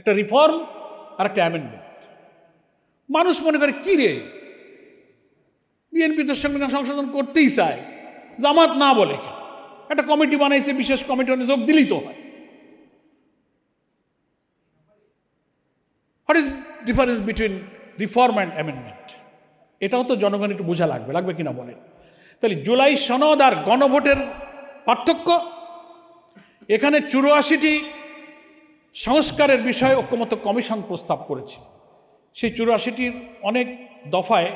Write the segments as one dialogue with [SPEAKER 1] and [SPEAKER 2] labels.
[SPEAKER 1] একটা রিফর্ম আর একটা অ্যামেন্ডমেন্ট। মানুষ মনে করে কি রে, বিএনপি তো সংবিধান সংশোধন করতেই চায়, জামাত না বলে কেন? একটা কমিটি বানাইছে, বিশেষ কমিটি যোগ দিলেই তো হয়। What is difference between reform and amendment? এটাও তো জনগণ একটু বোঝা লাগবে কিনা বলেন। তাহলে জুলাই সনদ আর গণভোটের পার্থক্য, এখানে 84টি সংস্কারের বিষয়ে ঐক্যমত্য কমিশন প্রস্তাব করেছে। সেই 84টির অনেক দফায়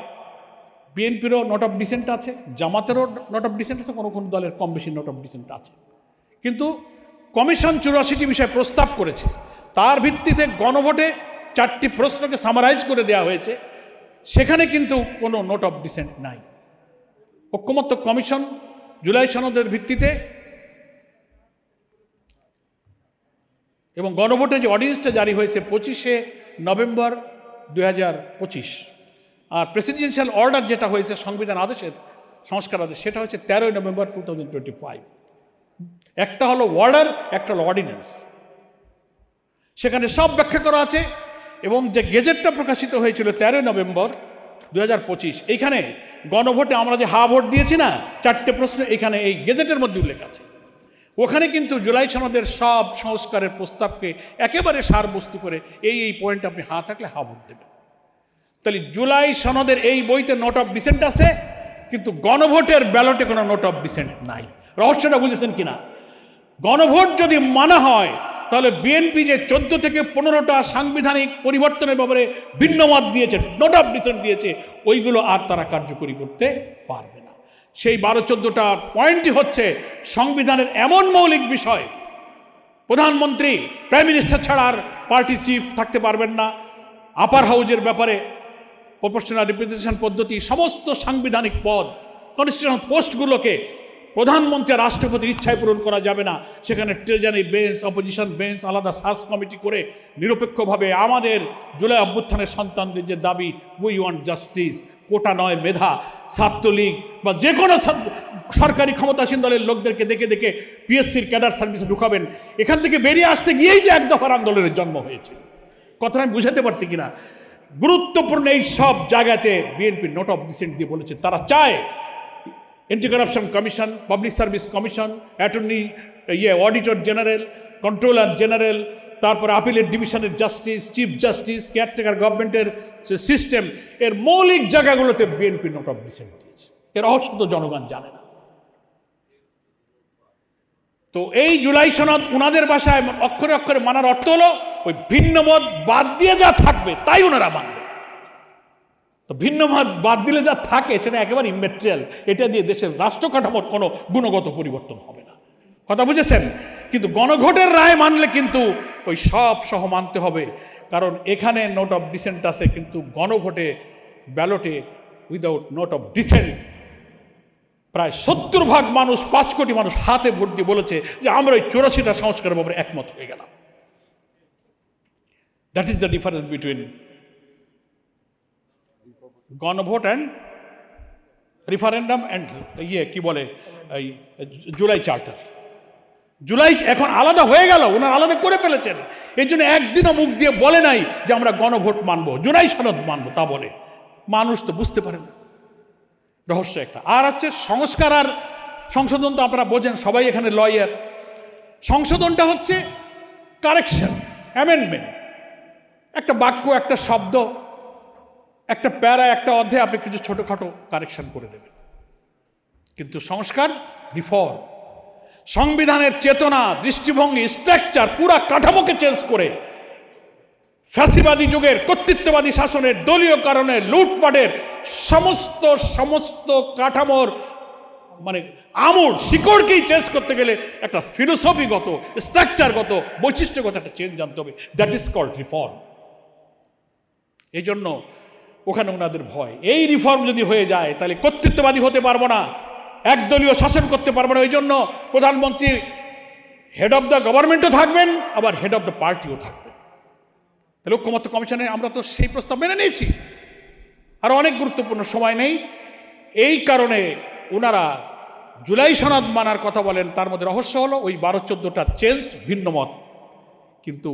[SPEAKER 1] বিএনপিরও নোট অফ ডিসেন্ট আছে, জামাতেরও নোট অফ ডিসেন্ট আছে, কোনো কোনো দলের কম বেশি নোট অফ ডিসেন্ট আছে। কিন্তু কমিশন 84টি বিষয়ে প্রস্তাব করেছে, তার ভিত্তিতে গণভোটে 4টি প্রশ্নকে সামারাইজ করে দেওয়া হয়েছে, সেখানে কিন্তু কোনো নোট অফ ডিসেন্ট নাই। ঐক্যমত্য কমিশন জুলাই সনদের ভিত্তিতে এবং গণভোটে যে অর্ডিন্যান্সটা জারি হয়েছে 25শে নভেম্বর 2025, আর প্রেসিডেন্সিয়াল অর্ডার যেটা হয়েছে সংবিধান আদেশের সংস্কার আদেশ, সেটা হচ্ছে 13 নভেম্বর 2025। একটা হলো অর্ডার, একটা হলো অর্ডিন্যান্স। সেখানে সব ব্যাখ্যা করা আছে। এবং যে গেজেটটা প্রকাশিত হয়েছিল 13 নভেম্বর 2025, এইখানে গণভোটে আমরা যে হা ভোট দিয়েছি না, 4টে প্রশ্ন এখানে এই গেজেটের মধ্যে উল্লেখ আছে। ওখানে কিন্তু জুলাই সনদের সব সংস্কারের প্রস্তাবকে একেবারে সারবস্তু করে এই পয়েন্ট আপনি হা থাকলে হা ভোট দেবেন। তাহলে জুলাই সনদের এই বইতে নোট অফ ডিসেন্ট আছে, কিন্তু গণভোটের ব্যালটে কোনো নোট অফ ডিসেন্ট নাই। রহস্যটা বুঝেছেন কিনা? গণভোট যদি মানা হয়, তাহলে বিএনপি যে 14 থেকে 15টা সাংবিধানিক পরিবর্তনের ব্যাপারে ভিন্ন মত দিয়েছে, নোট অফ ডিসেন্ট দিয়েছে, ওইগুলো আর তারা কার্যকরী করতে পারবে না। সেই 12-14টা পয়েন্টই হচ্ছে সংবিধানের এমন মৌলিক বিষয়, প্রধানমন্ত্রী প্রাইম মিনিস্টার ছাড়া আর পার্টি চিফ থাকতে পারবেন না, আপার হাউজের ব্যাপারে প্রপোর্শনাল রিপ্রেজেন্টেশন পদ্ধতি, সমস্ত সাংবিধানিক পদ কনস্টিটিউশনাল পোস্টগুলোকে প্রধানমন্ত্রী আর রাষ্ট্রপতির ইচ্ছায় পূরণ করা যাবে না। সেখানে ট্রেজারি বেঞ্চ, অপোজিশন বেঞ্চ, আলাদা সার্চ কমিটি করে নিরপেক্ষভাবে আমাদের জুলাই অভ্যুত্থানের সন্তানদের যে দাবি, উই ওয়ান্ট জাস্টিস, কোটা নয় মেধা, ছাত্রলীগ বা যে কোনো সরকারি ক্ষমতাসীন দলের লোকদেরকে দেখে দেখে পিএসসির ক্যাডার সার্ভিসে ঢুকাবেন, এখান থেকে বেরিয়ে আসতে গিয়েই যে এক দফার আন্দোলনের জন্ম হয়েছে। কথাটা আমি বুঝাতে পারছি কিনা? গুরুত্বপূর্ণ এই সব জায়গাতে বিএনপি নোট অফ ডিসেন্ট দিয়ে বলেছে তারা চায় anti corruption commission, public service commission, attorney auditor general, controller general, তারপরে আপিলের ডিভিশনের জাস্টিস, চিফ জাস্টিস, কেয়ারটেকার গভর্নমেন্টের সিস্টেম, এর মৌলিক জায়গাগুলোতে বিএনপি নোট অফ ডিসেন্ট দিয়েছে। এর রহস্য তো জনগণ জানে না। তো এই জুলাই সনদ ওনাদের ভাষায় অক্ষরে অক্ষরে মানার অর্থ হলো ওই ভিন্ন মত বাদ দিয়ে যা থাকবে তাই ওনারা মানবে। তো ভিন্ন মত বাদ দিলে যা থাকে সেটা একেবারে ইমেটেরিয়াল, এটা দিয়ে দেশের রাষ্ট্র কাঠামোর কোনো গুণগত পরিবর্তন হবে না। কথা বুঝেছেন? কিন্তু গণভোটের রায় মানলে কিন্তু ওই সব সহ মানতে হবে, কারণ এখানে নোট অফ ডিসেন্ট আছে, কিন্তু গণভোটে ব্যালটে উইদাউট নোট অফ ডিসেন্ট প্রায় 70% মানুষ, 5 কোটি মানুষ হাতে ভোট দিয়ে বলেছে যে আমরা ওই 84টা সংস্কারের ব্যাপারে একমত হয়ে গেলাম। That is the difference between গণভোট অ্যান্ড রিফারেন্ডাম অ্যান্ড কি বলে এই জুলাই চার্টার। জুলাই এখন আলাদা হয়ে গেল, ওনারা আলাদা করে ফেলেছেন। এই জন্য একদিনও মুখ দিয়ে বলে নাই যে আমরা গণভোট মানবো, জুলাই সনদ মানবো, তা বলে মানুষ তো বুঝতে পারে না। রহস্য একটা। আর হচ্ছে সংস্কার আর সংশোধন, তো আপনারা বোঝেন, সবাই এখানে লয়ার। সংশোধনটা হচ্ছে কারেকশন, অ্যামেন্ডমেন্ট, একটা বাক্য, একটা শব্দ, একটা প্যারা, একটা অধ্যায় আপনি কিছু ছোটোখাটো কারেকশন করে দেবেন। কিন্তু সংস্কার, রিফর্ম, সংবিধানের চেতনা, দৃষ্টিভঙ্গি, স্ট্রাকচার, পুরা কাঠামোকে চেঞ্জ করে ফ্যাসিবাদী যুগের কর্তৃত্ববাদী শাসনের, দলীয় কারণে লুটপাটের সমস্ত কাঠামোর মানে আমূল শিকড়কেই চেঞ্জ করতে গেলে একটা ফিলোসফিগত, স্ট্রাকচারগত, বৈশিষ্ট্যগত একটা চেঞ্জ আনতে হবে। That is called reform. এই জন্য ওখানে ওনাদের ভয়, এই রিফর্ম যদি হয়ে যায় তাহলে কর্তৃত্ববাদী হতে পারবো না, একদলীয় শাসন করতে পারবো না। ওই জন্য প্রধানমন্ত্রী হেড অফ দ্য গভর্নমেন্টও থাকবেন, আবার হেড অফ দ্য পার্টিও থাকবেন। তাহলে ঐক্যমত্য কমিশনে আমরা তো সেই প্রস্তাব মেনে নিয়েছি। আর অনেক গুরুত্বপূর্ণ, সময় নেই, এই কারণে ওনারা জুলাই সনদ মানার কথা বলেন। তার মধ্যে রহস্য হলো ওই 12-14টা চেঞ্জ, ভিন্ন মত, কিন্তু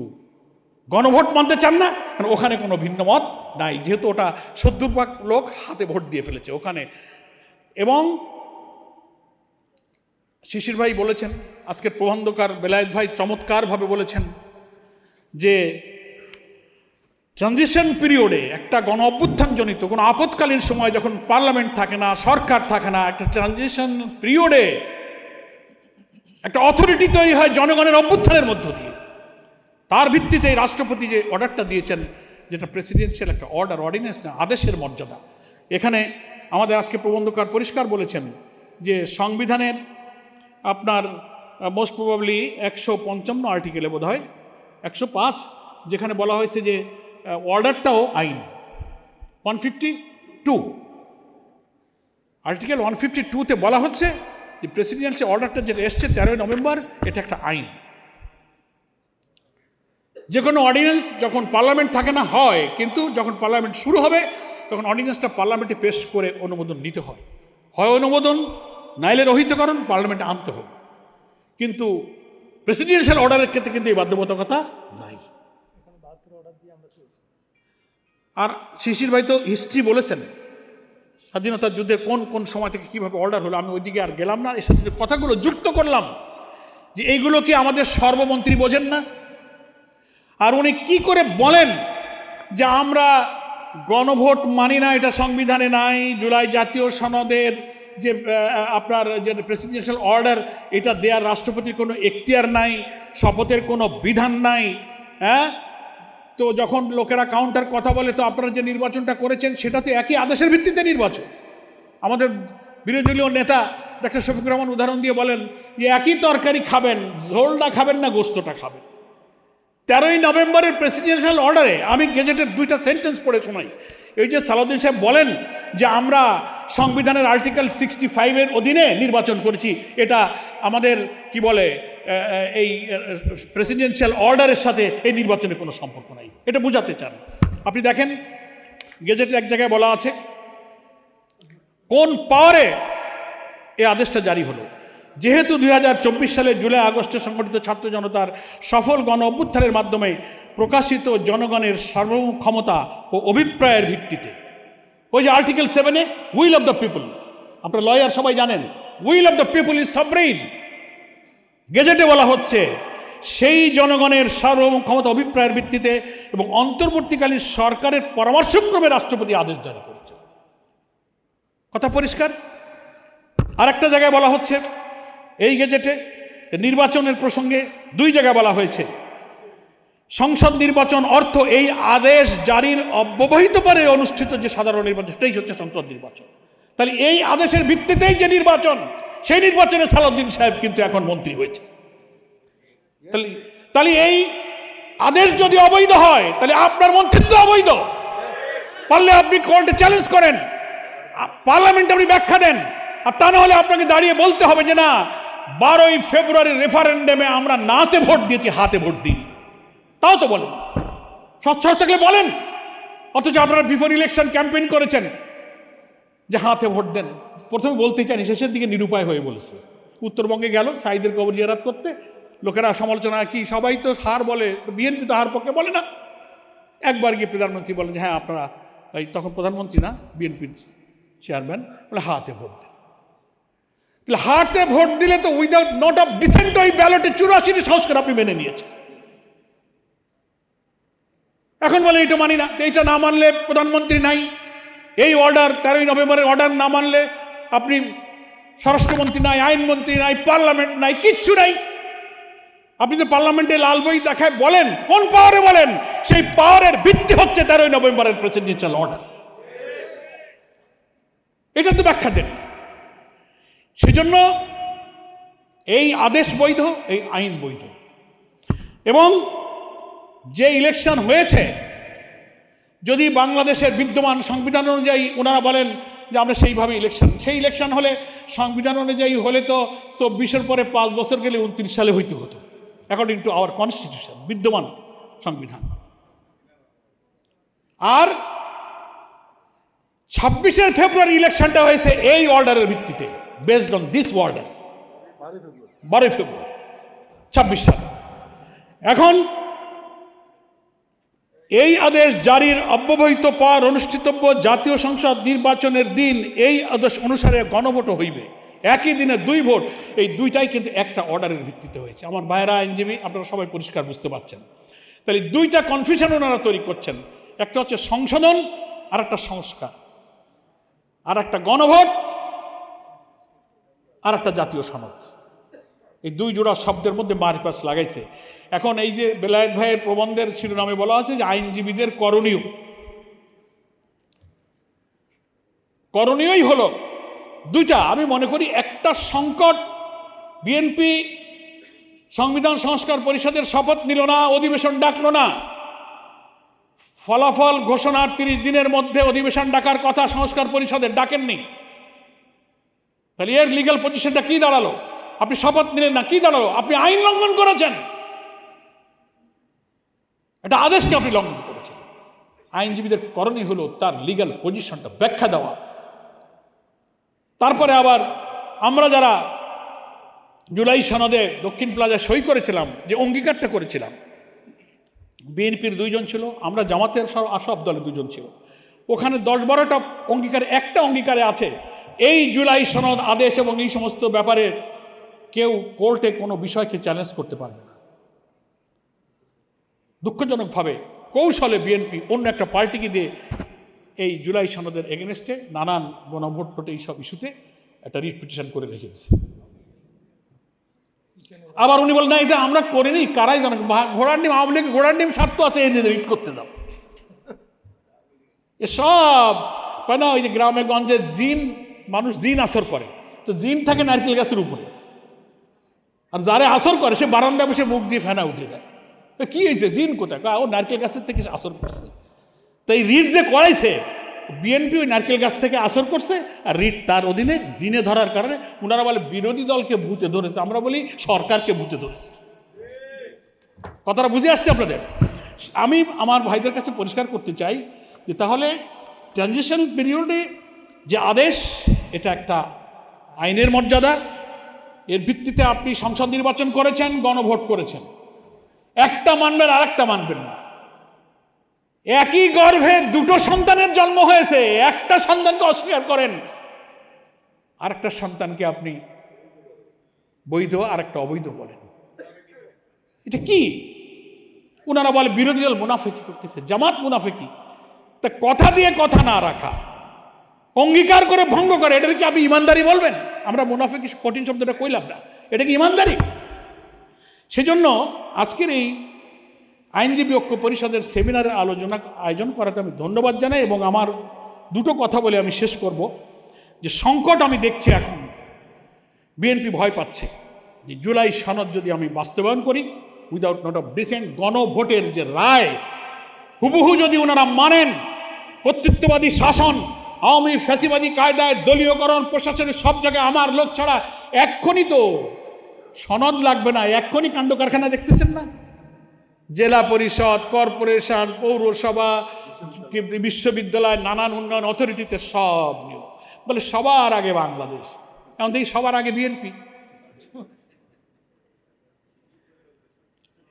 [SPEAKER 1] গণভোট মানতে চান না, কারণ ওখানে কোনো ভিন্ন মত নাই, যেহেতু ওটা 70% লোক হাতে ভোট দিয়ে ফেলেছে ওখানে। এবং শিশির ভাই বলেছেন, আজকের প্রবন্ধকার বেলায়েত ভাই চমৎকারভাবে বলেছেন যে ট্রানজিশন পিরিয়ডে একটা গণ অভ্যুত্থানজনিত কোনো আপৎকালীন সময় যখন পার্লামেন্ট থাকে না, সরকার থাকে না, একটা ট্রানজিশন পিরিয়ডে একটা অথরিটি তৈরি হয় জনগণের অভ্যুত্থানের মধ্য দিয়ে। তার ভিত্তিতে রাষ্ট্রপতি যে অর্ডারটা দিয়েছেন, যেটা প্রেসিডেন্সিয়াল একটা অর্ডার, অর্ডিন্যান্স না, আদেশের মর্যাদা। এখানে আমাদের আজকে প্রবন্ধকার পরিষ্কার বলেছেন যে সংবিধানের আপনার মোস্ট প্রবাবলি 155 আর্টিকেলে বোধ হয় 105, যেখানে বলা হয়েছে যে অর্ডারটাও আইন। 152 আর্টিকেল 152-তে বলা হচ্ছে যে প্রেসিডেন্সিয়াল অর্ডারটা যেটা এসছে 13 নভেম্বর, এটা একটা আইন। যে কোনো অর্ডিন্যান্স যখন পার্লামেন্ট থাকে না হয়, কিন্তু যখন পার্লামেন্ট শুরু হবে তখন অর্ডিন্যান্সটা পার্লামেন্টে পেশ করে অনুমোদন নিতে হয়, হয় অনুমোদন নাইলে রহিতকরণ পার্লামেন্টে আনতে হবে। কিন্তু প্রেসিডেন্সিয়াল অর্ডারের ক্ষেত্রে কিন্তু এই বাধ্যবাধকতা নাই। আর শিশির ভাই তো হিস্ট্রি বলেছেন স্বাধীনতার যুদ্ধের কোন কোন সময় থেকে কীভাবে অর্ডার হলো, আমি ওইদিকে আর গেলাম না। এর সাথে যে কথাগুলো যুক্ত করলাম যে এইগুলো কি আমাদের সর্বমন্ত্রী বোঝেন না? আর উনি কি করে বলেন যে আমরা গণভোট মানি না, এটা সংবিধানে নাই, জুলাই জাতীয় সনদের যে আপনার যে প্রেসিডেন্সিয়াল অর্ডার, এটা দেওয়ার রাষ্ট্রপতির কোনো এখতিয়ার নাই, শপথের কোনো বিধান নাই। হ্যাঁ, তো যখন লোকেরা কাউন্টার কথা বলে, তো আপনারা যে নির্বাচনটা করেছেন সেটা তো একই আদেশের ভিত্তিতে নির্বাচন। আমাদের বিরোধী দলীয় নেতা ডক্টর শফিকুর রহমান উদাহরণ দিয়ে বলেন যে একই তরকারি খাবেন, ঝোলটা খাবেন না গোস্তটা খাবেন। 13 নভেম্বরের প্রেসিডেন্সিয়াল অর্ডারে আমি গেজেটের 2টা সেন্টেন্স পড়ে শোনাই। এই যে সালাউদ্দিন সাহেব বলেন যে আমরা সংবিধানের আর্টিকেল 65-এর অধীনে নির্বাচন করেছি, এটা আমাদের কি বলে এই প্রেসিডেন্সিয়াল অর্ডারের সাথে এই নির্বাচনের কোনো সম্পর্ক নাই, এটা বোঝাতে চান। আপনি দেখেন গেজেটের এক জায়গায় বলা আছে কোন পাওয়ারে এই আদেশটা জারি হলো। যেহেতু 2024 সালে জুলাই আগস্টে সংগঠিত ছাত্র জনতার সফল গণ অভ্যুত্থানের মাধ্যমে প্রকাশিত জনগণের সার্বভৌম ক্ষমতা ও অভিপ্রায়ের ভিত্তিতে, ওই যে আর্টিকেল 7-এ উইল অফ দ্য পিপল, আপনারা লয়ার সবাই জানেন, will of the people is sovereign. গেজেটে বলা হচ্ছে সেই জনগণের সার্বভৌম ক্ষমতা অভিপ্রায়ের ভিত্তিতে এবং অন্তর্বর্তীকালীন সরকারের পরামর্শক্রমে রাষ্ট্রপতি আদেশ জারি করেছে। কথা পরিষ্কার। আর একটা জায়গায় বলা হচ্ছে এই গেজেটে নির্বাচনের প্রসঙ্গে 2 জায়গায় বলা হয়েছে সংসদ নির্বাচন অর্থ এই আদেশ জারির অব্যবহিত পরে অনুষ্ঠিত যে সাধারণ নির্বাচন, সেটাই হচ্ছে সংসদ নির্বাচন। তাহলে এই আদেশের ভিত্তিতেই যে নির্বাচন, সেই নির্বাচনে সালাউদ্দিন সাহেব কিন্তু এখন মন্ত্রী হয়েছে। তাহলে এই আদেশ যদি অবৈধ হয়, তাহলে আপনার মন্ত্রিত্ব অবৈধ। পারলে আপনি কোর্টে চ্যালেঞ্জ করেন, পার্লামেন্টে আপনি ব্যাখ্যা দেন। আর তা না হলে আপনাকে দাঁড়িয়ে বলতে হবে যে না, 12ই ফেব্রুয়ারি রেফারেন্ডামে আমরা নাতে ভোট দিয়েছি, হাতে ভোট দিইনি। তাও তো বলেন, স্বচ্ছ থাকলে বলেন। অথচ আপনারা বিফোর ইলেকশন ক্যাম্পেইন করেছেন যে হাতে ভোট দেন। প্রথমে বলতেই চাইনি, শেষের দিকে নিরুপায় হয়ে বলেছে। উত্তরবঙ্গে গেল সাঈদের কবর জিয়ারত করতে, লোকেরা সমালোচনা কি, সবাই তো হার বলে, বিএনপি তো হার পক্ষে বলে না। একবার গিয়ে প্রধানমন্ত্রী বলেন যে হ্যাঁ আপনারা, এই তখন প্রধানমন্ত্রী না বিএনপির চেয়ারম্যান, বলে হাতে ভোট দেন। তাহলে হাতে ভোট দিলে তো উইদাউট নোট অফ ডিসেন্ট ওই ব্যালটে 84টি সংস্কার আপনি মেনে নিয়েছেন। এখন বলে এইটা মানি না, এইটা না মানলে প্রধানমন্ত্রী নাই, এই অর্ডার 13 নভেম্বরের অর্ডার না মানলে আপনি স্বরাষ্ট্রমন্ত্রী নাই, আইনমন্ত্রী নাই, পার্লামেন্ট নাই, কিচ্ছু নাই। আপনি তো পার্লামেন্টে লাল বই দেখায় বলেন, কোন পাওয়ারে বলেন? সেই পাওয়ারের ভিত্তি হচ্ছে 13 নভেম্বরের প্রেসিডেন্সিয়াল অর্ডার। এটা তো ব্যাখ্যা দেন। সেজন্য এই আদেশ বৈধ, এই আইন বৈধ। এবং যে ইলেকশন হয়েছে, যদি বাংলাদেশের বিদ্যমান সংবিধান অনুযায়ী ওনারা বলেন যে আমরা সেইভাবে সেই ইলেকশন হলে, সংবিধান অনুযায়ী হলে তো 24-এর পরে 5 বছর গেলে 29 সালে হইতে হতো, অ্যাকর্ডিং টু আওয়ার কনস্টিটিউশন, বিদ্যমান সংবিধান। আর 26 ফেব্রুয়ারি ইলেকশনটা হয়েছে এই অর্ডারের ভিত্তিতে, বেসড অন দিস অর্ডার, 12 ফেব্রুয়ারি 26 সাল। এখন এই আদেশ জারির অব্যবহিত পর অনুষ্ঠিতব্য জাতীয় সংসদ নির্বাচনের দিন এই আদেশ অনুসারে গণভোট হইবে। একই দিনে 2 ভোট, এই দুইটাই কিন্তু একটা অর্ডারের ভিত্তিতে হয়েছে। আমার ভাইয়েরা আইনজীবী, আপনারা সবাই পরিষ্কার বুঝতে পারছেন। তাহলে দুইটা কনফিউশন ওনারা তৈরি করছেন, একটা হচ্ছে সংশোধন আর একটা সংস্কার, আর একটা গণভোট আর একটা জাতীয় সনদ। এই দুই জোড়া শব্দের মধ্যে মারপ্যাচ লাগাইছে। এখন এই যে বেলায়েত ভাইয়ের প্রবন্ধের শিরোনামে বলা আছে যে আইনজীবীদের করণীয়ই হলো দুইটা। আমি মনে করি একটা সংকট, বিএনপি সংবিধান সংস্কার পরিষদের শপথ নিল না, অধিবেশন ডাকলো না, ফলাফল ঘোষণার 30 দিনের মধ্যে অধিবেশন ডাকার কথা সংস্কার পরিষদের, ডাকেননি। তাহলে এর লিগ্যাল পজিশনটা কি দাঁড়ালো? আপনি শপথ নিলেন না, কি দাঁড়ালো? আপনি আইন লঙ্ঘন করেছেন, এটা আদেশকে আপনি লঙ্ঘন করেছেন। আইনজীবীদের করণীয় হলো তার লিগ্যাল পজিশনটা ব্যাখ্যা দেওয়া। তারপরে আবার আমরা যারা জুলাই সনদে দক্ষিণ প্লাজায় সই করেছিলাম, যে অঙ্গীকারটা করেছিলাম, বিএনপির 2 জন ছিল, আমরা জামাতের সব দলে 2 জন ছিল। ওখানে 10-12টা অঙ্গীকারে একটা অঙ্গীকারে আছে এই জুলাই সনদ আদেশ এবং এই সমস্ত ব্যাপারে কেউ কোর্টে কোনো বিষয়কে চ্যালেঞ্জ করতে পারবে না। দুঃখজনকভাবে কৌশলে বিএনপি অন্য একটা পার্টিকে দিয়ে এই জুলাই সনদের এগেনস্টে নানান গণভোট টোটে এইসব ইস্যুতে একটা রিট পিটিশন করে রেখে দিচ্ছে। আবার উনি বলেন না এটা আমরা করিনি, কারাই জানে, ঘোড়ার ডিম, আওয়ামী লীগ ঘোড়ার ডিম স্বার্থ আছে এই নিয়ে রিট করতে যাও। এসব কেন? ওই যে গ্রামে গঞ্জে মানুষ জিন আসর করে, তো জিন থাকে নারকেল গাছের উপরে, আর যারে আসর করে সে বারান্দা বসে মুখ দিয়ে ফেনা উঠে যায়। কি হয়েছে? জিন কোথায়? ও নারকেল গাছের থেকে আসর করছে। তো এই রিট যে করাইছে বিএনপি, ওই নারকেল গাছ থেকে আসর করছে, আর রিট তার অধীনে জিনে ধরার কারণে ওনারা বলে বিরোধী দলকে বুথে ধরেছে, আমরা বলি সরকারকে বুথে ধরেছে। কথাটা বুঝে আসছে আপনাদের? আমি আমার ভাইদের কাছে পরিষ্কার করতে চাই যে তাহলে ট্রানজিশন পিরিয়ডে যে আদেশ, এটা একটা আইনের মর্যাদা, এর ভিত্তিতে আপনি সংসদ নির্বাচন করেছেন, গণভোট করেছেন, একটা মানবেন আর একটা মানবেন না। একই গর্ভে 2টো সন্তানের জন্ম হয়েছে, একটা সন্তানকে অস্বীকার করেন, আর একটা সন্তানকে আপনি বৈধ আর একটা অবৈধ বলেন। এটা কি? ওনারা বলে বিরোধী দল মুনাফিকি করতেছে, জামাত মুনাফিকি। তা কথা দিয়ে কথা না রাখা, অঙ্গীকার করে ভঙ্গ করে, এটা কি আপনি ইমানদারি বলবেন? আমরা মুনাফিকি কঠিন শব্দটা কইলাম না, এটা কি ইমানদারি? সেজন্য আজকের এই আইনজীবী ঐক্য পরিষদের সেমিনারের আয়োজন করাতে আমি ধন্যবাদ জানাই। এবং আমার 2টো কথা বলে আমি শেষ করব, যে সংকট আমি দেখছি এখন বিএনপি ভয় পাচ্ছে যে জুলাই সনদ যদি আমি বাস্তবায়ন করি উইদাউট নট অফ ডিসেন্ট, গণভোটের যে রায় হুবহু যদি ওনারা মানেন, কর্তৃত্ববাদী শাসন, আওয়ামী ফ্যাসিবাদী কায়দায় দলীয়করণ, প্রশাসনের সব জায়গায় আমার লোক ছাড়া, এক্ষুনি তো সনদ লাগবে না, এক্ষুনি কাণ্ড কারখানা দেখতেছেন না? জেলা পরিষদ, কর্পোরেশন, পৌরসভা, বিশ্ববিদ্যালয়, নানান উন্নয়ন অথরিটিতে সব নিয়োগ, বলে সবার আগে বাংলাদেশ। এখন দেখি সবার আগে বিএনপি।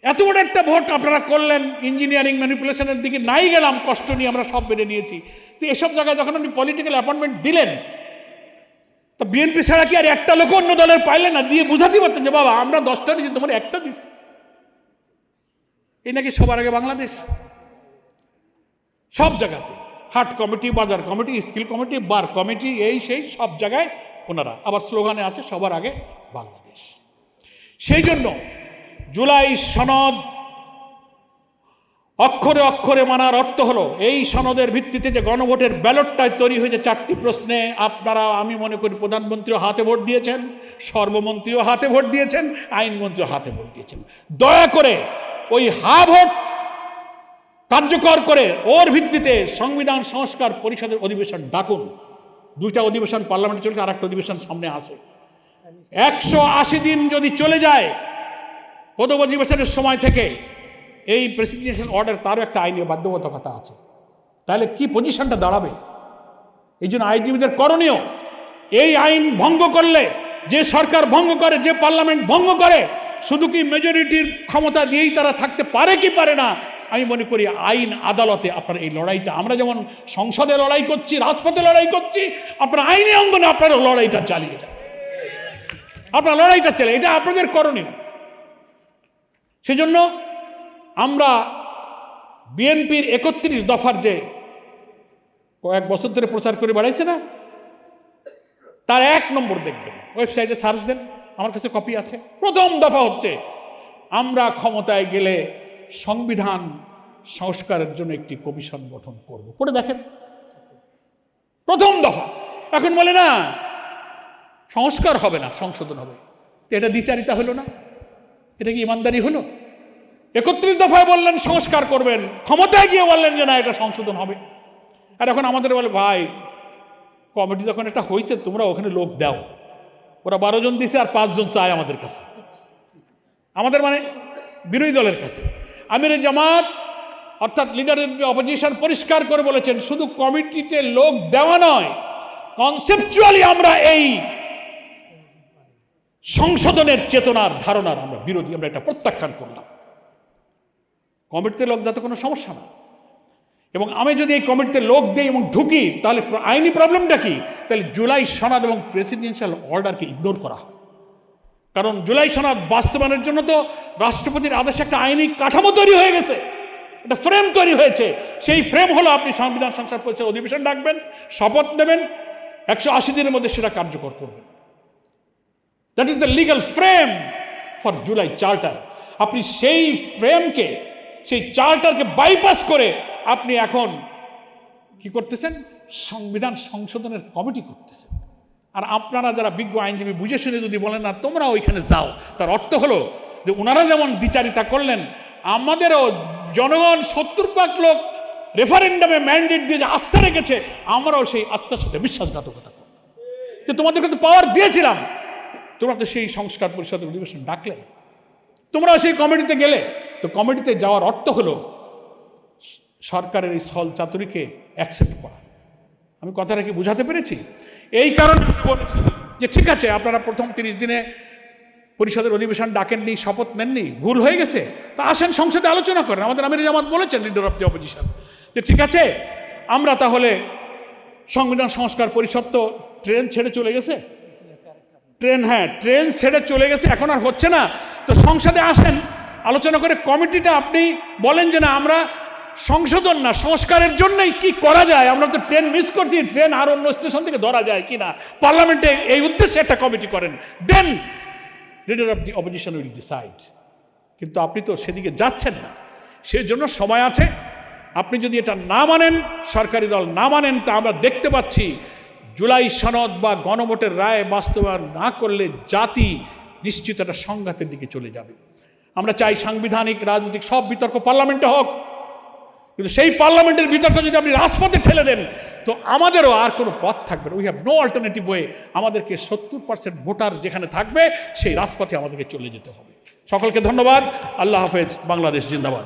[SPEAKER 1] এত বড় একটা ভোট আপনারা করলেন, ইঞ্জিনিয়ারিং ম্যানিপুলেশনের দিকে নাই গেলাম, কষ্ট নিয়ে আমরা সব মেনে নিয়েছি। তো এসব জায়গায় যখন আপনি পলিটিক্যাল অ্যাপয়েন্টমেন্ট দিলেন, তো বিএনপি ছাড়া কি আর একটা লোক অন্য দলের পাইলেন না? দিয়ে বুঝাতে পারতেন যে বাবা আমরা 10টা দিচ্ছি, তোমার একটা দিচ্ছি। এই নাকি সবার আগে বাংলাদেশ? সব জায়গাতে হাট কমিটি, বাজার কমিটি, স্কিল কমিটি, বার কমিটি, এই সেই সব জায়গায় ওনারা আবার স্লোগানে আছে সবার আগে বাংলাদেশ। সেই জন্য জুলাই সনদ অক্ষরে অক্ষরে মানার অর্থ হলো এই সনদের ভিত্তিতে যে গণভোটের ব্যালটটাই তৈরি হয়েছে 4টি প্রশ্নে। আপনারা, আমি মনে করি প্রধানমন্ত্রীও হাতে ভোট দিয়েছেন, সর্বমন্ত্রীও হাতে ভোট দিয়েছেন, আইনমন্ত্রীও হাতে ভোট দিয়েছেন। দয়া করে ওই ভোট কার্যকর করে ওর ভিত্তিতে সংবিধান সংস্কার পরিষদের অধিবেশন ডাকুন। 2টা অধিবেশন পার্লামেন্টে চলছে, আর একটা অধিবেশন সামনে আসে। 180 দিন যদি চলে যায় প্রথম অধিবেশনের সময় থেকে, এই প্রেসিডেন্সিয়াল অর্ডার তারও একটা আইনি বাধ্যবাধকতা আছে। তাহলে কি পজিশনটা দাঁড়াবে? এই জন্য আইনজীবীদের করণীয়, এই আইন ভঙ্গ করলে, যে সরকার ভঙ্গ করে, যে পার্লামেন্ট ভঙ্গ করে, শুধু কি মেজরিটির ক্ষমতা দিয়েই তারা থাকতে পারে কি পারে না, আমি মনে করি আইন আদালতে আপনার এই লড়াইটা, আমরা যেমন সংসদে লড়াই করছি, রাজপথে লড়াই করছি, আপনার আইনি অঙ্গনে আপনার লড়াইটা চালিয়ে যান, আপনার লড়াইটা চালিয়ে, এটা আপনাদের করণীয়। সেজন্য আমরা বিএনপির 31 দফার যে কয়েক বছর ধরে প্রচার করে বাড়াইছে না, তার 1 নম্বর দেখবেন, ওয়েবসাইটে সার্চ দেন, আমার কাছে কপি আছে। প্রথম দফা হচ্ছে আমরা ক্ষমতায় গেলে সংবিধান সংস্কারের জন্য একটি কমিশন গঠন করব। পড়ে দেখেন, প্রথম দফা। এখন বলে না সংস্কার হবে না, সংশোধন হবে, তো এটা দ্বিচারিতা হলো না? এটা কি ইমানদারি হলো? 31 দফায় বললেন সংস্কার করবেন, ক্ষমতায় গিয়ে বললেন যে না এটা সংশোধন হবে। আর এখন আমাদের বলে ভাই কমিটি যখন একটা হয়েছে তোমরা ওখানে লোক দাও, ওরা 12 জন দিছে আর 5 জন চায় আমাদের কাছে, আমাদের মানে বিরোধী দলের কাছে। আমির জামাত অর্থাৎ লিডার অপোজিশন পরিষ্কার করে বলেছেন শুধু কমিটিতে লোক দেওয়া নয়, কনসেপচুয়ালি আমরা এই সংশোধনের চেতনার ধারণার আমরা বিরোধী, আমরা এটা প্রত্যাখ্যান করলাম। কমিটিতে লোক দেওয়া তো কোনো সমস্যা না, এবং আমি যদি এই কমিটিতে লোক দিই এবং ঢুকি তাহলে আইনি প্রবলেমটা কি? তাহলে জুলাই সনদ এবং প্রেসিডেন্সিয়াল অর্ডারকে ইগনোর করা হয়। কারণ জুলাই সনদ বাস্তবায়নের জন্য তো রাষ্ট্রপতির আদেশে একটা আইনি কাঠামো তৈরি হয়ে গেছে, একটা ফ্রেম তৈরি হয়েছে। সেই ফ্রেম হলো আপনি সংবিধান সংস্কার পরিষদের অধিবেশন ডাকবেন, শপথ নেবেন, 180 দিনের মধ্যে সেটা কার্যকর করবেন। That is the legal frame for July charter. আপনি সেই ফ্রেমকে, সেই চার্টারকে বাইপাস করে আপনি এখন কি করতেছেন? সংবিধান সংশোধনের কমিটি করতেছেন। আর আপনারা যারা বিজ্ঞ আইনজীবী বুঝে শুনে যদি বলেন না তোমরা ওইখানে যাও, তার অর্থ হলো যে ওনারা যেমন দ্বিচারিতা করলেন, আমাদেরও জনগণ 70% লোক রেফারেন্ডামে ম্যান্ডেট দিয়ে যে আস্থা রেখেছে, আমরাও সেই আস্থার সাথে বিশ্বাসঘাতকতা করব। যে তোমাদেরকে তো পাওয়ার দিয়েছিলাম, তোমরা তো সেই সংস্কার পরিষদের অধিবেশন ডাকলে না, তোমরা সেই কমিটিতে গেলে। তো কমিটিতে যাওয়ার অর্থ হলো সরকারের এই ছল চাতুরিকে অ্যাকসেপ্ট করা। আমি কথাটা কি বুঝাতে পেরেছি? এই কারণে আমি বলেছি যে ঠিক আছে আপনারা প্রথম 30 দিনে পরিষদের অধিবেশন ডাকেননি, শপথ নেননি, ভুল হয়ে গেছে, তা আসেন সংসদে আলোচনা করেন। আমাদের আমির জামাত বলেছেন, লিডার অফ দি অপোজিশন, যে ঠিক আছে আমরা তাহলে সংবিধান সংস্কার পরিষদ তো ট্রেন ছেড়ে চলে গেছে, ট্রেন ছেড়ে চলে গেছে, এখন আর হচ্ছে না, তো সংসদে আসেন আলোচনা করে। কমিটিটা আপনি বলেন যে না আমরা সংশোধন না সংস্কারের জন্যই কি করা যায়, আমরা তো ট্রেন মিস করছি, ট্রেন আর অন্য স্টেশন থেকে ধরা যায় কিনা, পার্লামেন্টে এই উদ্দেশ্যে একটা কমিটি করেন, then leader of the opposition will decide. কিন্তু আপনি তো সেদিকে যাচ্ছেন না, সেই জন্য সময় আছে। আপনি যদি এটা না মানেন, সরকারি দল না মানেন, তা আমরা দেখতে পাচ্ছি জুলাই সনদ বা গণভোটের রায় বাস্তবায়ন না করলে জাতি নিশ্চিত একটা সংঘাতের দিকে চলে যাবে। আমরা চাই সাংবিধানিক রাজনৈতিক সব বিতর্ক পার্লামেন্টে হোক, কিন্তু সেই পার্লামেন্টের বিতর্ক যদি আপনি রাজপথে ঠেলে দেন তো আমাদেরও আর কোনো পথ থাকবে না। We have no alternative way. আমাদেরকে 70% ভোটার যেখানে থাকবে সেই রাজপথে আমাদেরকে চলে যেতে হবে। সকলকে ধন্যবাদ। আল্লাহ হাফেজ। বাংলাদেশ জিন্দাবাদ।